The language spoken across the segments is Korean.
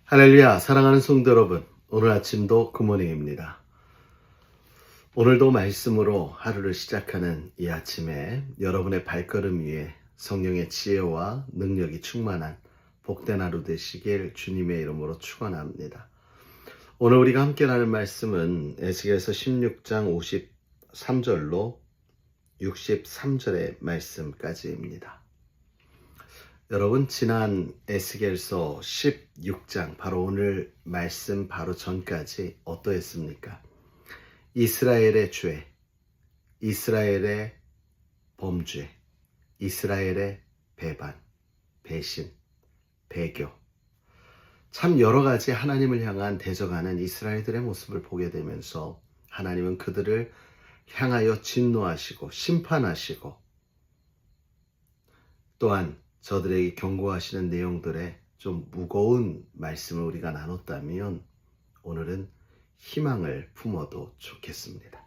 할렐루야, 사랑하는 성도 여러분, 오늘 아침도 굿모닝입니다. 오늘도 말씀으로 하루를 시작하는 이 아침에 여러분의 발걸음 위에 성령의 지혜와 능력이 충만한 복된 하루 되시길 주님의 이름으로 축원합니다. 오늘 우리가 함께 나눌 말씀은 에스겔서 16장 53절로 63절의 말씀까지입니다. 여러분, 지난 에스겔서 16장 바로 오늘 말씀 바로 전까지 어떠했습니까? 이스라엘의 죄, 이스라엘의 범죄, 이스라엘의 배반, 배신, 배교, 참 여러 가지 하나님을 향한 대적하는 이스라엘들의 모습을 보게 되면서 하나님은 그들을 향하여 진노하시고 심판하시고 또한 저들에게 경고하시는 내용들의 좀 무거운 말씀을 우리가 나눴다면 오늘은 희망을 품어도 좋겠습니다.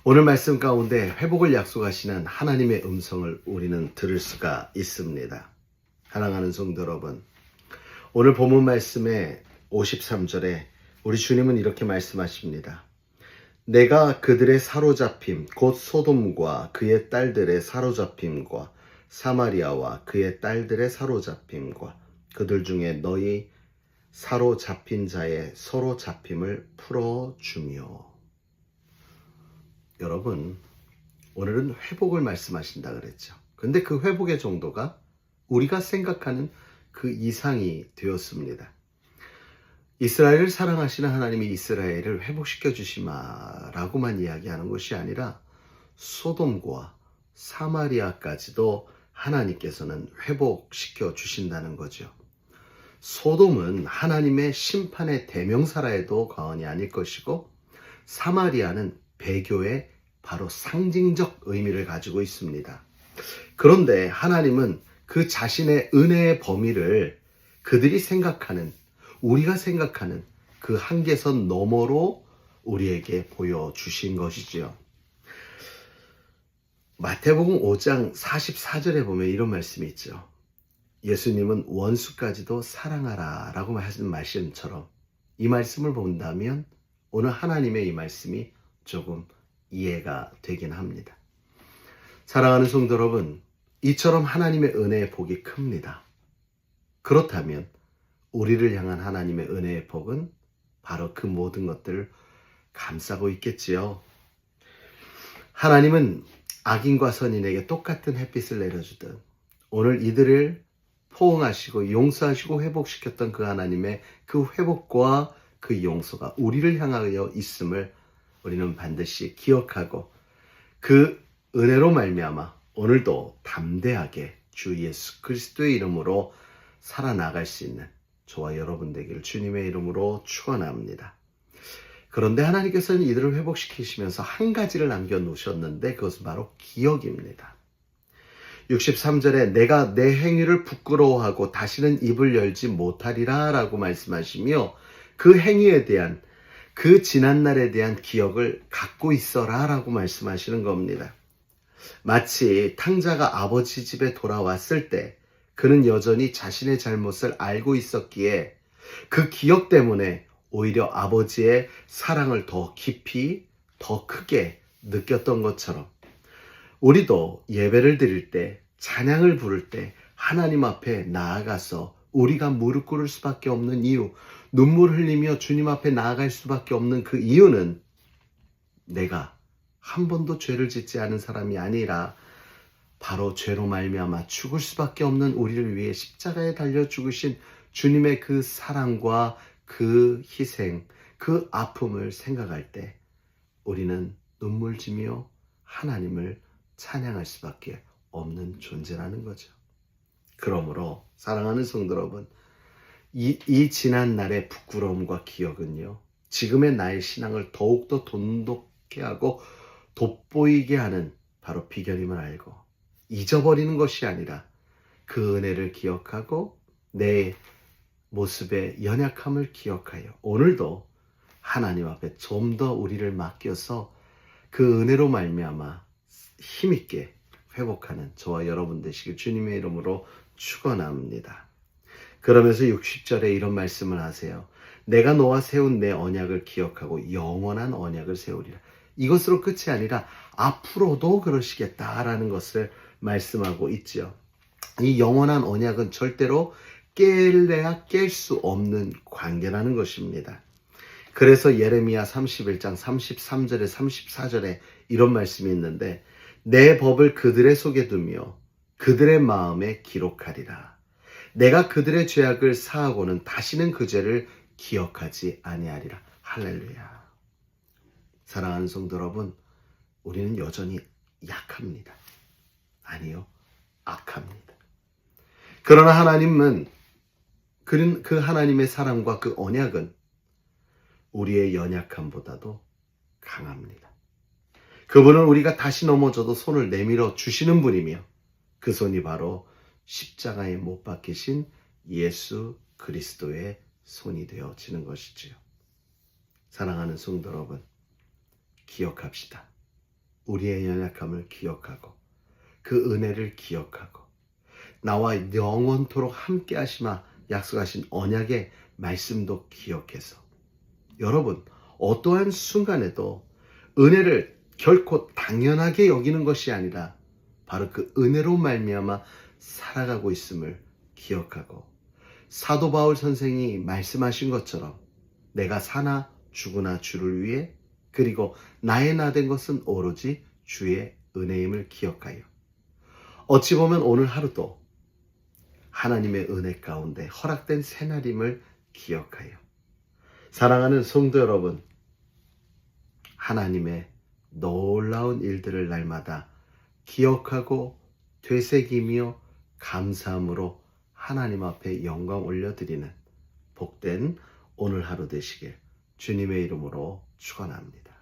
오늘 말씀 가운데 회복을 약속하시는 하나님의 음성을 우리는 들을 수가 있습니다. 사랑하는 성도 여러분, 오늘 본문 말씀의 53절에 우리 주님은 이렇게 말씀하십니다. 내가 그들의 사로잡힘, 곧 소돔과 그의 딸들의 사로잡힘과 사마리아와 그의 딸들의 사로잡힘과 그들 중에 너희 사로잡힌 자의 서로 잡힘을 풀어주며. 여러분, 오늘은 회복을 말씀하신다 그랬죠. 근데 그 회복의 정도가 우리가 생각하는 그 이상이 되었습니다. 이스라엘을 사랑하시는 하나님이 이스라엘을 회복시켜 주시마라고만 이야기하는 것이 아니라 소돔과 사마리아까지도 하나님께서는 회복시켜 주신다는 거죠. 소돔은 하나님의 심판의 대명사라 해도 과언이 아닐 것이고 사마리아는 배교의 바로 상징적 의미를 가지고 있습니다. 그런데 하나님은 그 자신의 은혜의 범위를 그들이 생각하는, 우리가 생각하는 그 한계선 너머로 우리에게 보여주신 것이지요. 마태복음 5장 44절에 보면 이런 말씀이 있죠. 예수님은 원수까지도 사랑하라 라고 하시는 말씀처럼 이 말씀을 본다면 오늘 하나님의 이 말씀이 조금 이해가 되긴 합니다. 사랑하는 성도 여러분, 이처럼 하나님의 은혜의 복이 큽니다. 그렇다면 우리를 향한 하나님의 은혜의 복은 바로 그 모든 것들을 감싸고 있겠지요. 하나님은 악인과 선인에게 똑같은 햇빛을 내려주듯 오늘 이들을 포옹하시고 용서하시고 회복시켰던 그 하나님의 그 회복과 그 용서가 우리를 향하여 있음을 우리는 반드시 기억하고 그 은혜로 말미암아 오늘도 담대하게 주 예수 그리스도의 이름으로 살아나갈 수 있는 저와 여러분 되기를 주님의 이름으로 축원합니다. 그런데 하나님께서는 이들을 회복시키시면서 한 가지를 남겨놓으셨는데 그것은 바로 기억입니다. 63절에 내가 내 행위를 부끄러워하고 다시는 입을 열지 못하리라 라고 말씀하시며 그 행위에 대한 그 지난날에 대한 기억을 갖고 있어라 라고 말씀하시는 겁니다. 마치 탕자가 아버지 집에 돌아왔을 때 그는 여전히 자신의 잘못을 알고 있었기에 그 기억 때문에 오히려 아버지의 사랑을 더 깊이, 더 크게 느꼈던 것처럼 우리도 예배를 드릴 때, 찬양을 부를 때 하나님 앞에 나아가서 우리가 무릎 꿇을 수밖에 없는 이유, 눈물 흘리며 주님 앞에 나아갈 수밖에 없는 그 이유는 내가 한 번도 죄를 짓지 않은 사람이 아니라 바로 죄로 말미암아 죽을 수밖에 없는 우리를 위해 십자가에 달려 죽으신 주님의 그 사랑과 그 희생, 그 아픔을 생각할 때 우리는 눈물 지며 하나님을 찬양할 수밖에 없는 존재라는 거죠. 그러므로 사랑하는 성도 여러분, 이 지난 날의 부끄러움과 기억은요, 지금의 나의 신앙을 더욱더 돈독해 하고 돋보이게 하는 바로 비결임을 알고 잊어버리는 것이 아니라 그 은혜를 기억하고 내 모습의 연약함을 기억하여 오늘도 하나님 앞에 좀 더 우리를 맡겨서 그 은혜로 말미암아 힘있게 회복하는 저와 여러분 되시길 주님의 이름으로 축원합니다. 그러면서 60절에 이런 말씀을 하세요. 내가 너와 세운 내 언약을 기억하고 영원한 언약을 세우리라. 이것으로 끝이 아니라 앞으로도 그러시겠다라는 것을 말씀하고 있지요. 이 영원한 언약은 절대로 깰래야 깰 수 없는 관계라는 것입니다. 그래서 예레미야 31장 33절에 34절에 이런 말씀이 있는데 내 법을 그들의 속에 두며 그들의 마음에 기록하리라. 내가 그들의 죄악을 사하고는 다시는 그 죄를 기억하지 아니하리라. 할렐루야. 사랑하는 성도 여러분, 우리는 여전히 약합니다. 아니요, 악합니다. 그러나 하나님은 그 하나님의 사랑과 그 언약은 우리의 연약함보다도 강합니다. 그분은 우리가 다시 넘어져도 손을 내밀어 주시는 분이며 그 손이 바로 십자가에 못 박히신 예수 그리스도의 손이 되어지는 것이지요. 사랑하는 성도 여러분, 기억합시다. 우리의 연약함을 기억하고 그 은혜를 기억하고 나와 영원토록 함께 하시마 약속하신 언약의 말씀도 기억해서 여러분 어떠한 순간에도 은혜를 결코 당연하게 여기는 것이 아니라 바로 그 은혜로 말미암아 살아가고 있음을 기억하고 사도 바울 선생이 말씀하신 것처럼 내가 사나 죽으나 주를 위해 그리고 나의 나 된 것은 오로지 주의 은혜임을 기억하여 어찌 보면 오늘 하루도 하나님의 은혜 가운데 허락된 새날임을 기억하여 사랑하는 성도 여러분, 하나님의 놀라운 일들을 날마다 기억하고 되새기며 감사함으로 하나님 앞에 영광 올려드리는 복된 오늘 하루 되시길 주님의 이름으로 축원합니다.